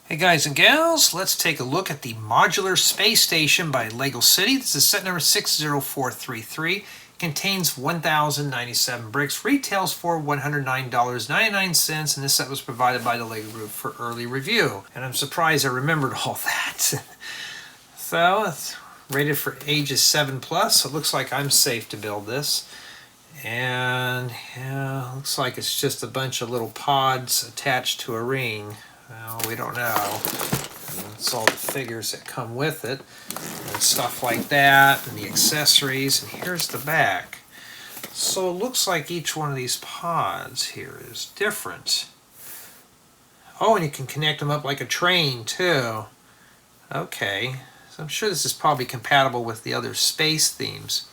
Hey guys and gals, let's take a look at the Modular Space Station by LEGO City. This is set number 60433. It contains 1,097 bricks, retails for $109.99, and this set was provided by the LEGO Group for early review. And I'm surprised I remembered all that. So, it's rated for ages 7+, so it looks like I'm safe to build this. And yeah, looks like it's just a bunch of little pods attached to a ring. Well, we don't know. It's all the figures that come with it and stuff like that and the accessories. And here's the back. So it looks like each one of these pods here is different. Oh, and you can connect them up like a train too. Okay, so I'm sure this is probably compatible with the other space themes.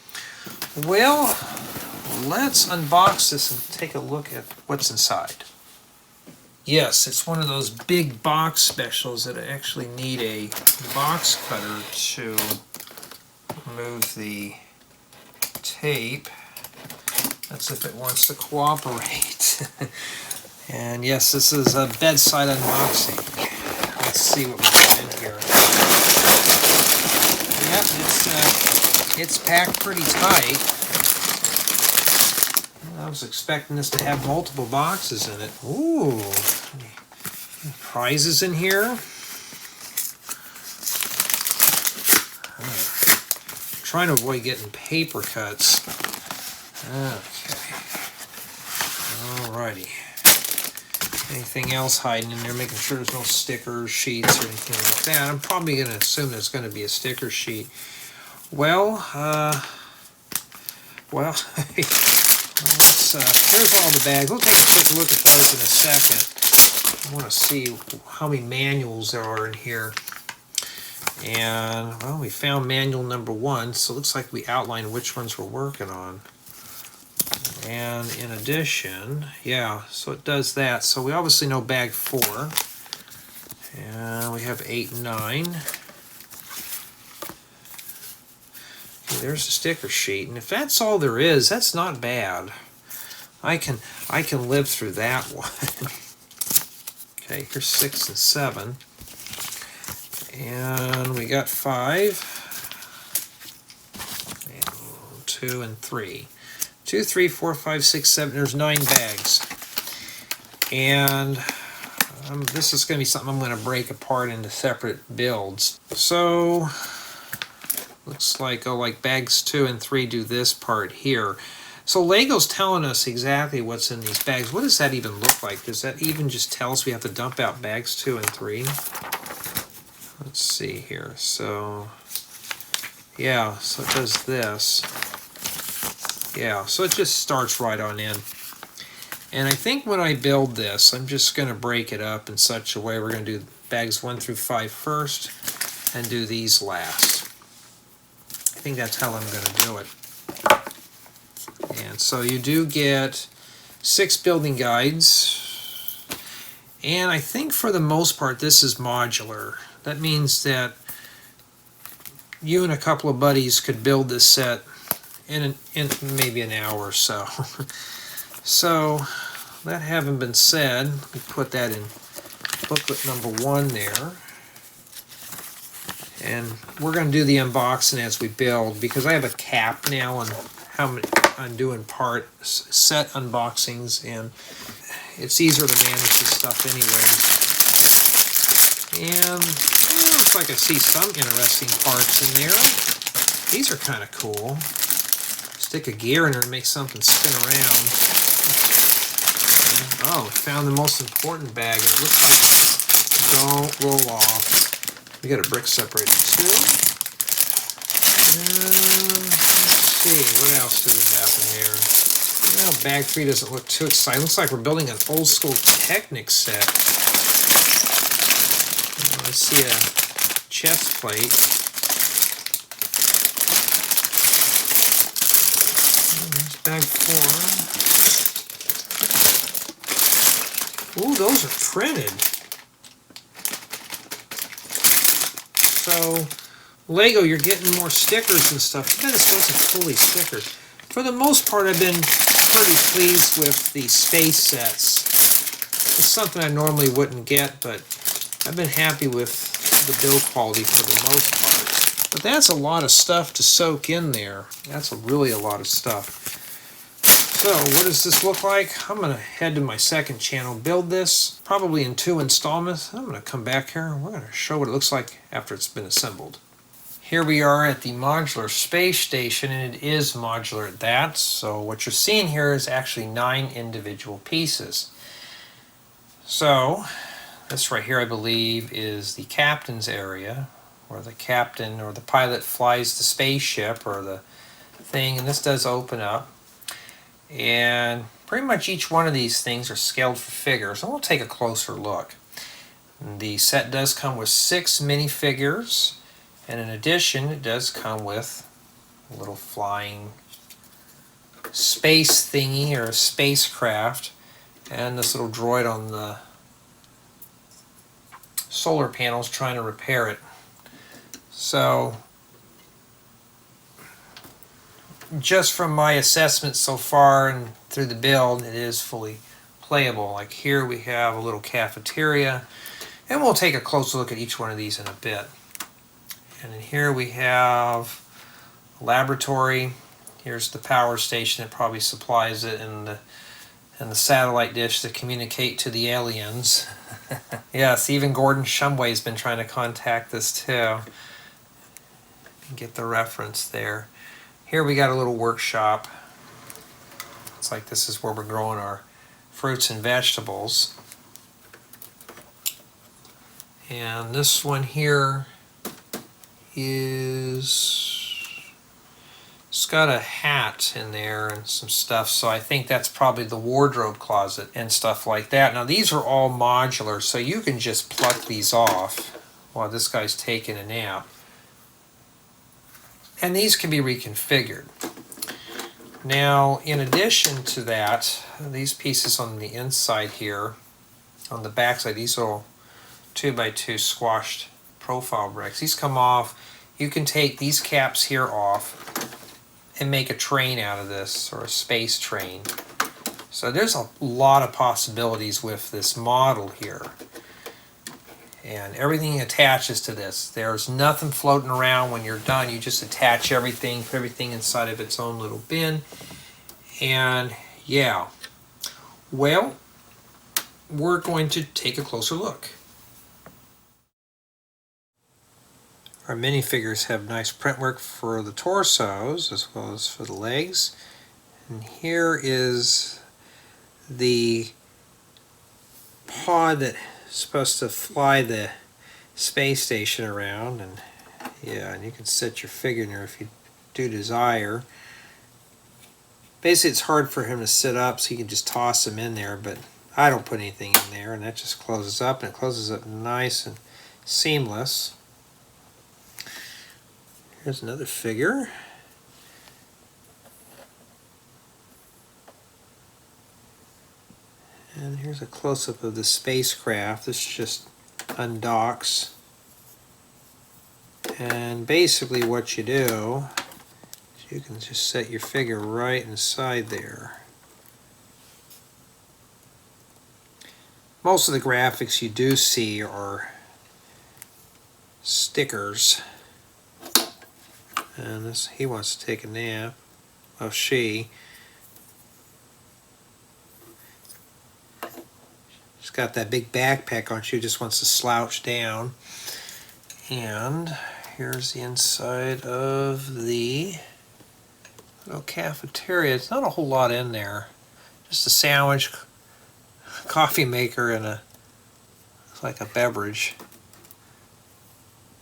Well, let's unbox this and take a look at what's inside. Yes, it's one of those big box specials that I actually need a box cutter to remove the tape. That's if it wants to cooperate. And yes, this is a bedside unboxing. Let's see what we got in here. Yep, it's packed pretty tight. I was expecting this to have multiple boxes in it. Ooh, prizes in here. I'm trying to avoid getting paper cuts. Okay. Alrighty. Anything else hiding in there? Making sure there's no stickers, sheets, or anything like that. I'm probably going to assume there's going to be a sticker sheet. Well, here's all the bags. We'll take a quick look at those in a second. I want to see how many manuals there are in here. And, well, we found manual number 1, so it looks like we outlined which ones we're working on. And in addition, yeah, so it does that. So we obviously know bag 4. And we have 8 and 9. There's the sticker sheet, and if that's all there is, that's not bad. I can live through that one. Okay, here's 6 and 7, and we got 5, and 2 and 3. 2, 3, 4, 5, 6, 7. There's 9 bags, and this is going to be something I'm going to break apart into separate builds. So. Looks like, oh, like bags 2 and 3 do this part here. So Lego's telling us exactly what's in these bags. What does that even look like? Does that even just tell us we have to dump out bags 2 and 3? Let's see here. So, yeah, so it does this. Yeah, so it just starts right on in. And I think when I build this, I'm just going to break it up in such a way. We're going to do bags 1 through 5 first and do these last. I think that's how I'm going to do it. And so you do get 6 building guides, and I think for the most part this is modular. That means that you and a couple of buddies could build this set in maybe an hour or so. So that having been said, let me put that in booklet number 1 there. And we're going to do the unboxing as we build, because I have a cap now on how many I'm doing set unboxings, and it's easier to manage this stuff anyway. And it looks like I see some interesting parts in there. These are kind of cool. Stick a gear in there and make something spin around. Oh, found the most important bag. It looks like don't roll off. We got a brick separator too. Let's see, what else do we have in there? Well, bag 3 doesn't look too exciting. Looks like we're building an old school Technic set. I see a chest plate. There's bag 4. Ooh, those are printed. So, Lego, you're getting more stickers and stuff. Too bad this wasn't fully stickered. For the most part, I've been pretty pleased with the space sets. It's something I normally wouldn't get, but I've been happy with the build quality for the most part. But that's a lot of stuff to soak in there. That's really a lot of stuff. So what does this look like? I'm going to head to my second channel, build this, probably in 2 installments. I'm going to come back here and we're going to show what it looks like after it's been assembled. Here we are at the Modular Space Station, and it is modular at that. So what you're seeing here is actually 9 individual pieces. So this right here, I believe, is the captain's area, where the captain or the pilot flies the spaceship or the thing, and this does open up. And pretty much each one of these things are scaled for figures, and we'll take a closer look. The set does come with 6 minifigures, and in addition, it does come with a little flying space thingy or a spacecraft, and this little droid on the solar panels trying to repair it. So just from my assessment so far and through the build, it is fully playable. Like here we have a little cafeteria, and we'll take a closer look at each one of these in a bit. And in here we have a laboratory. Here's the power station that probably supplies it, and the satellite dish to communicate to the aliens. Yes, even Gordon Shumway's been trying to contact this too. Get the reference there. Here we got a little workshop. It's like this is where we're growing our fruits and vegetables. And this one here it's got a hat in there and some stuff, so I think that's probably the wardrobe closet and stuff like that. Now these are all modular, so you can just pluck these off while this guy's taking a nap. And these can be reconfigured. Now, in addition to that, these pieces on the inside here, on the back side, these are 2x2 squashed profile bricks. These come off. You can take these caps here off and make a train out of this, or a space train. So there's a lot of possibilities with this model here. And everything attaches to this. There's nothing floating around when you're done. You just attach everything, put everything inside of its own little bin. And yeah, well, we're going to take a closer look. Our minifigures have nice print work for the torsos as well as for the legs. And here is the pod that supposed to fly the space station around, and yeah, and you can set your figure in there if you do desire. Basically it's hard for him to sit up, so you can just toss him in there, but I don't put anything in there, and that just closes up, and it closes up nice and seamless. Here's another figure. And here's a close-up of the spacecraft. This just undocks. And basically what you do is you can just set your figure right inside there. Most of the graphics you do see are stickers. And this, he wants to take a nap. Well, she. She's got that big backpack on. She just wants to slouch down. And here's the inside of the little cafeteria. It's not a whole lot in there. Just a sandwich, coffee maker, and it's like a beverage.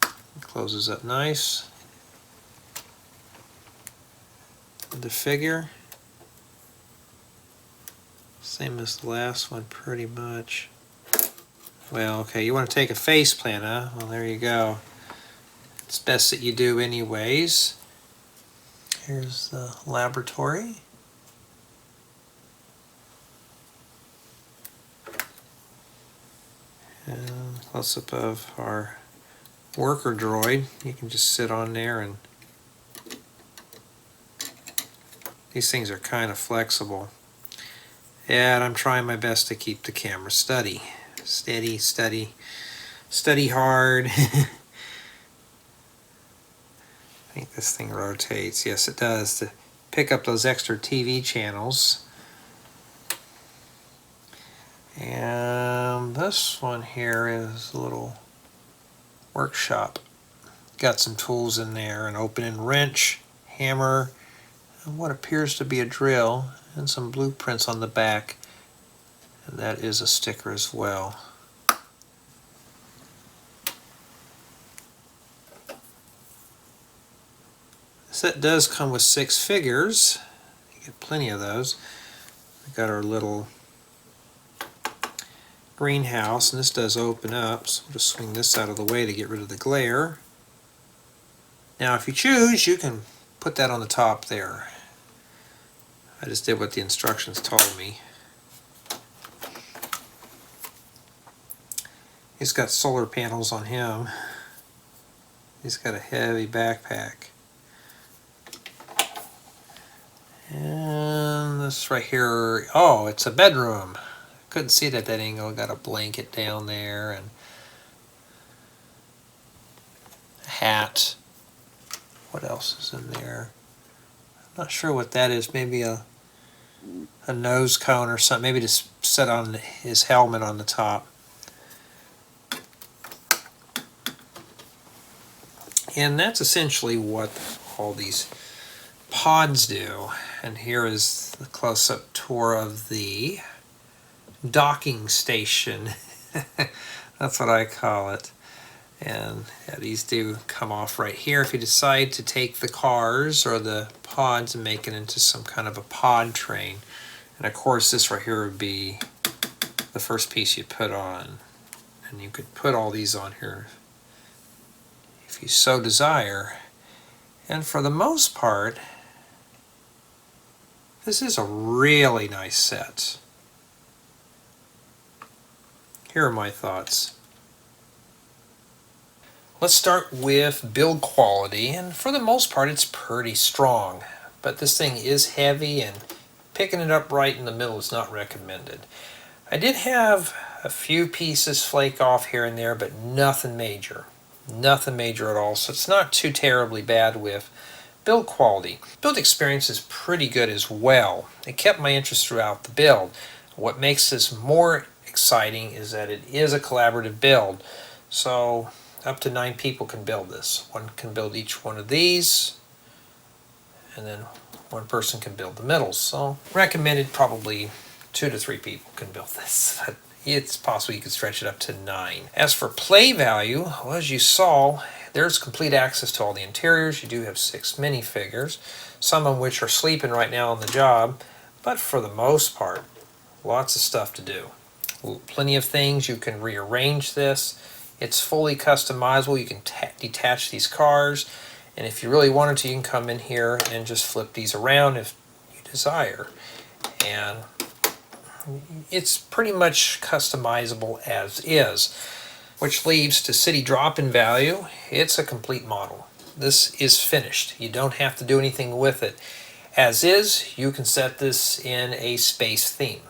It closes up nice. The figure, same as the last one pretty much. Well, okay, you want to take a face plant, huh? Well, there you go. It's best that you do anyways. Here's the laboratory. And close-up of our worker droid. You can just sit on there, and these things are kind of flexible. And I'm trying my best to keep the camera steady. Study hard. I think this thing rotates. Yes, it does, to pick up those extra TV channels. And this one here is a little workshop. Got some tools in there, an opening wrench, hammer, and what appears to be a drill, and some blueprints on the back. And that is a sticker as well. The set does come with 6 figures. You get plenty of those. We got our little greenhouse, and this does open up, so we'll just swing this out of the way to get rid of the glare. Now if you choose, you can put that on the top there. I just did what the instructions told me. He's got solar panels on him. He's got a heavy backpack. And this right here, oh, it's a bedroom. Couldn't see it at that angle. Got a blanket down there and a hat. What else is in there? I'm not sure what that is. Maybe a nose cone or something. Maybe just set on his helmet on the top. And that's essentially what all these pods do. And here is the close-up tour of the docking station. That's what I call it. And yeah, these do come off right here if you decide to take the cars or the pods and make it into some kind of a pod train. And of course this right here would be the first piece you put on. And you could put all these on here if you so desire. And for the most part, this is a really nice set. Here are my thoughts. Let's start with build quality, and for the most part it's pretty strong, but this thing is heavy and picking it up right in the middle is not recommended. I did have a few pieces flake off here and there, but nothing major. Nothing major at all, so it's not too terribly bad with build quality. Build experience is pretty good as well. It kept my interest throughout the build. What makes this more exciting is that it is a collaborative build, so up to 9 people can build this. One can build each one of these, and then one person can build the middles. So recommended probably 2 to 3 people can build this, but it's possible you could stretch it up to 9. As for play value, well, as you saw, there's complete access to all the interiors. You do have 6 minifigures, some of which are sleeping right now on the job, but for the most part, lots of stuff to do. Plenty of things. You can rearrange this. It's fully customizable. You can detach these cars, and if you really wanted to, you can come in here and just flip these around if you desire. And it's pretty much customizable as is, which leaves to city drop-in value. It's a complete model. This is finished. You don't have to do anything with it. As is, you can set this in a space theme.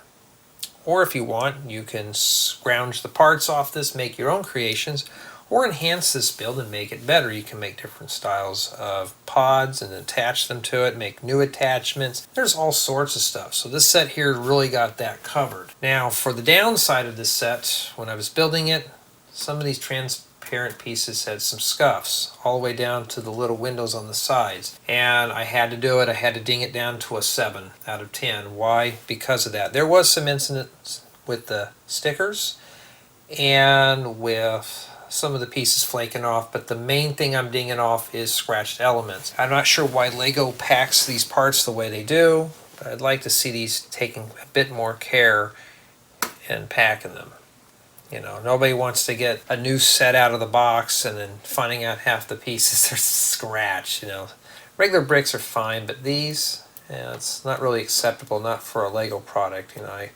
Or if you want, you can scrounge the parts off this, make your own creations, or enhance this build and make it better. You can make different styles of pods and attach them to it, make new attachments. There's all sorts of stuff. So this set here really got that covered. Now for the downside of this set, when I was building it, some of these transparent pieces had some scuffs all the way down to the little windows on the sides, and I had to do it. I had to ding it down to a 7 out of 10. Why? Because of that. There was some incidents with the stickers and with some of the pieces flaking off, but the main thing I'm dinging off is scratched elements. I'm not sure why Lego packs these parts the way they do, but I'd like to see these taking a bit more care in packing them. You know, nobody wants to get a new set out of the box and then finding out half the pieces are scratched. You know, regular bricks are fine, but these, yeah, it's not really acceptable, not for a Lego product. You know, I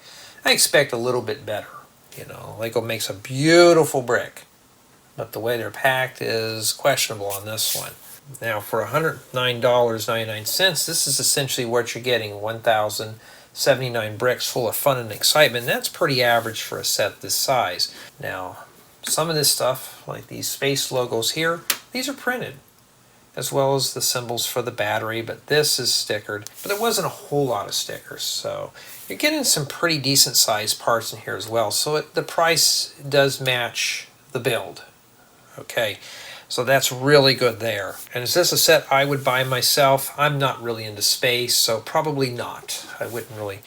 expect a little bit better. You know, Lego makes a beautiful brick, but the way they're packed is questionable on this one. Now, for $109.99, this is essentially what you're getting: 1,079 bricks full of fun and excitement. That's pretty average for a set this size. Now, Some of this stuff, like these space logos here, these are printed, as well as the symbols for the battery, but this is stickered. But there wasn't a whole lot of stickers, so you're getting some pretty decent sized parts in here as well. So the price does match the build. Okay, so that's really good there. And is this a set I would buy myself? I'm not really into space, so probably not. I wouldn't really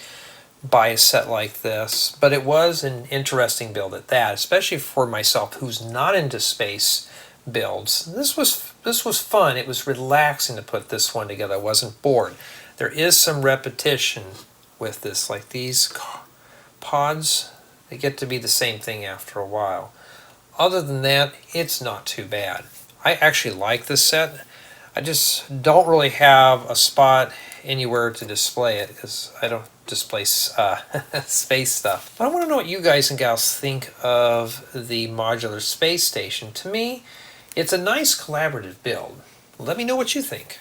buy a set like this, but it was an interesting build at that, especially for myself who's not into space builds. This was fun. It was relaxing to put this one together. I wasn't bored. There is some repetition with this, like these pods, they get to be the same thing after a while. Other than that, it's not too bad. I actually like this set. I just don't really have a spot anywhere to display it because I don't display space stuff. But I want to know what you guys and gals think of the Modular Space Station. To me, it's a nice collaborative build. Let me know what you think.